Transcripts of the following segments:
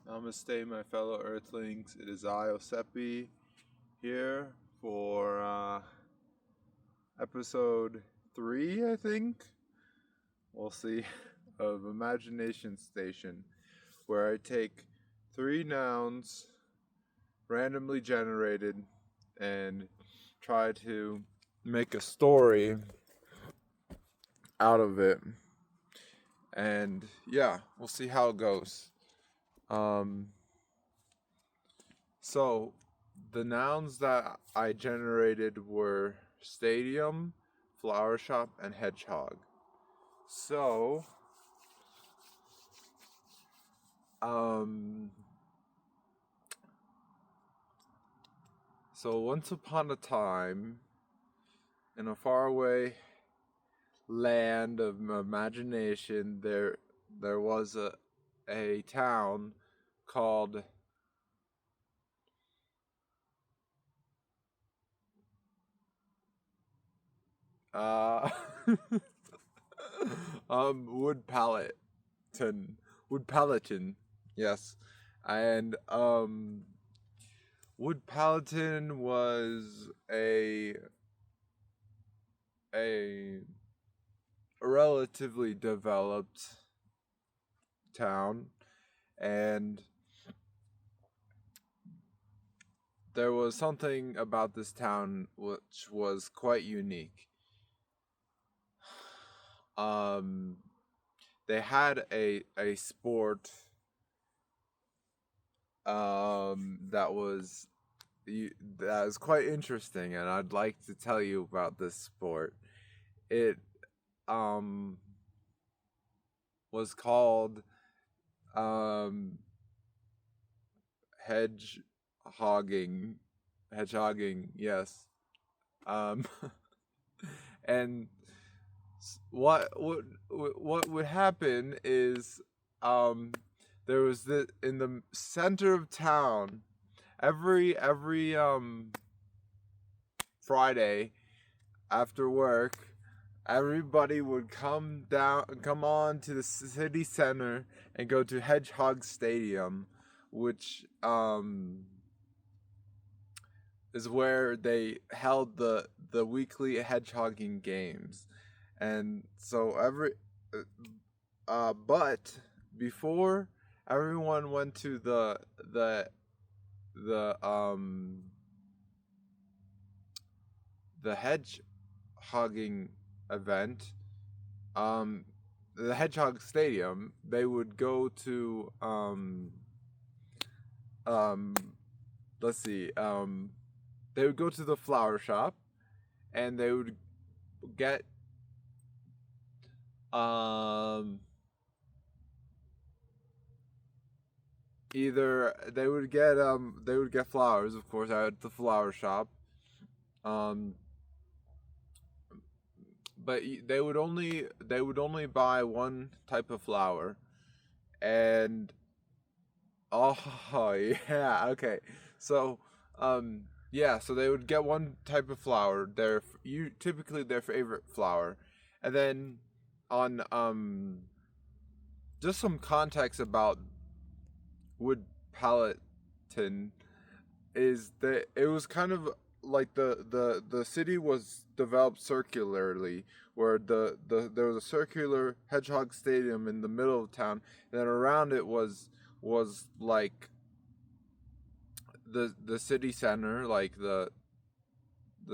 Namaste, my fellow Earthlings. It is I, Osepi, here for episode 3, I think. We'll see, of Imagination Station, where I take 3 nouns, randomly generated, and try to make a story out of it. And yeah, we'll see how it goes. So the nouns that I generated were stadium, flower shop, and hedgehog. So, once upon a time, in a faraway land of imagination, there was a town called Wood Palatine, yes, and Wood Palatine was a relatively developed town, and there was something about this town which was quite unique. They had a sport that was quite interesting, and I'd like to tell you about this sport. It was called hedgehogging, yes. And what would happen is there was in the center of town every Friday after work. Everybody would come on to the city center and go to Hedgehog Stadium, which is where they held the weekly hedgehogging games. And so but before everyone went to the hedgehogging event, the Hedgehog Stadium, they would go to they would go to the flower shop, and they would get either they would get flowers, of course, at the flower shop, but they would only buy one type of flower, and yeah, okay, so so they would get one type of flower, typically their favorite flower, and then on just some context about Wood Palatine is that it was kind of like the city was developed circularly, where there was a circular Hedgehog Stadium in the middle of town, and then around it was like the city center, like the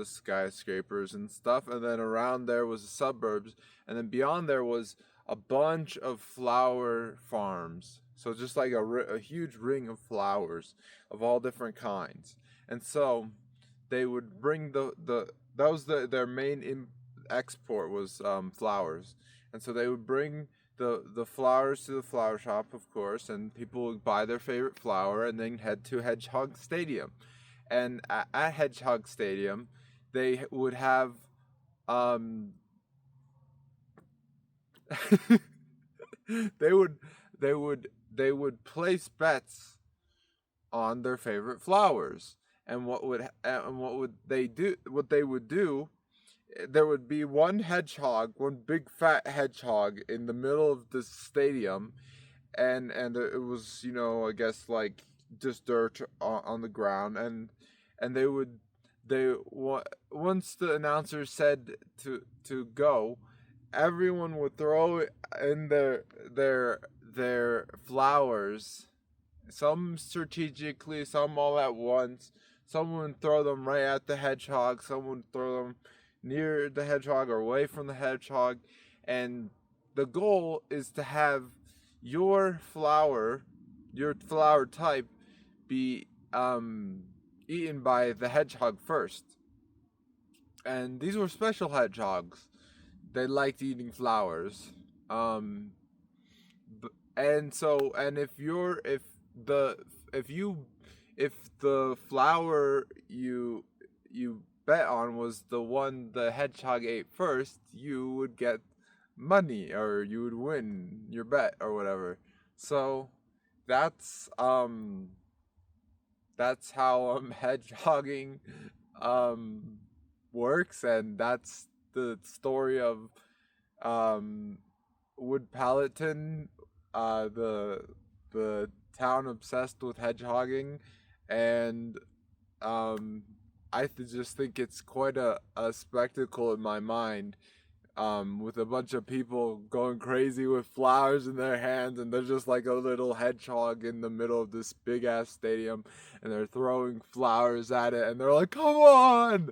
skyscrapers and stuff, and then around there was the suburbs, and then beyond there was a bunch of flower farms. So just like a huge ring of flowers of all different kinds. And so they would bring that was their main export was flowers. And so they would bring the flowers to the flower shop, of course, and people would buy their favorite flower and then head to Hedgehog Stadium. And at Hedgehog Stadium, they would have they would place bets on their favorite flowers. And what they would do, there would be one big fat hedgehog in the middle of the stadium, and it was, I guess like just dirt on the ground, and once the announcer said to go, everyone would throw in their flowers, some strategically, some all at once. Some would throw them right at the hedgehog, some would throw them near the hedgehog or away from the hedgehog. And the goal is to have your flower, your flower type, be eaten by the hedgehog first. And these were special hedgehogs. They liked eating flowers. Um, and so, and the if you if the flower you bet on was the one the hedgehog ate first, you would get money, or you would win your bet or whatever. So that's um that's how hedgehogging um works, and that's the story of um Wood Palatine, the town obsessed with hedgehogging. And um just think it's quite a spectacle in my mind, with a bunch of people going crazy with flowers in their hands, and they're just like a little hedgehog in the middle of this big ass stadium, and they're throwing flowers at it, and they're like, "Come on,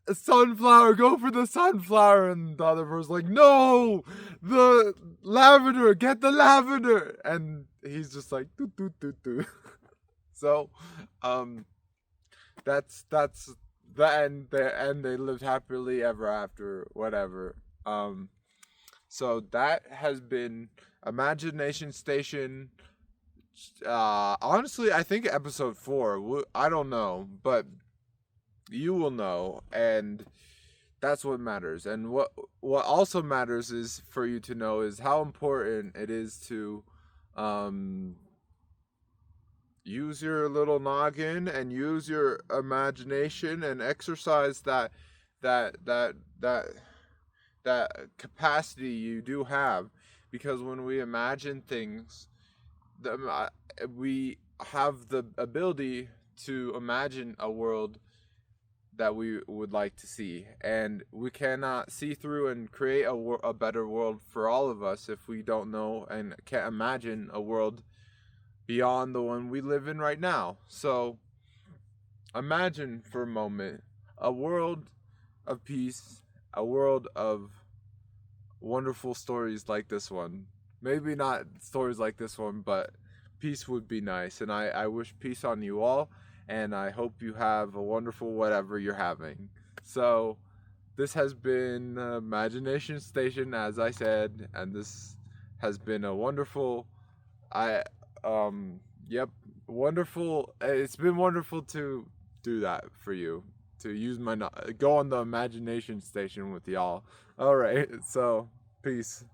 a sunflower, go for the sunflower!" And the other person's like, "No, the lavender, get the lavender!" And he's just like, "Doo doo doo doo." So, um, that's the end. They lived happily ever after, whatever. So that has been Imagination Station. Honestly, I think episode 4. I don't know, but you will know, and that's what matters. And what also matters is for you to know is how important it is to use your little noggin and use your imagination and exercise that that that that capacity you do have, because when we imagine things, we have the ability to imagine a world that we would like to see, and we cannot see through and create a better world for all of us if we don't know and can't imagine a world beyond the one we live in right now. So imagine for a moment a world of peace, a world of wonderful stories like this one. Maybe not stories like this one, but peace would be nice. And I wish peace on you all, and I hope you have a wonderful whatever you're having. So this has been Imagination Station, as I said, and this has been a wonderful, yep, wonderful. It's been wonderful to do that for you, to use go on the Imagination Station with y'all. All right, so peace.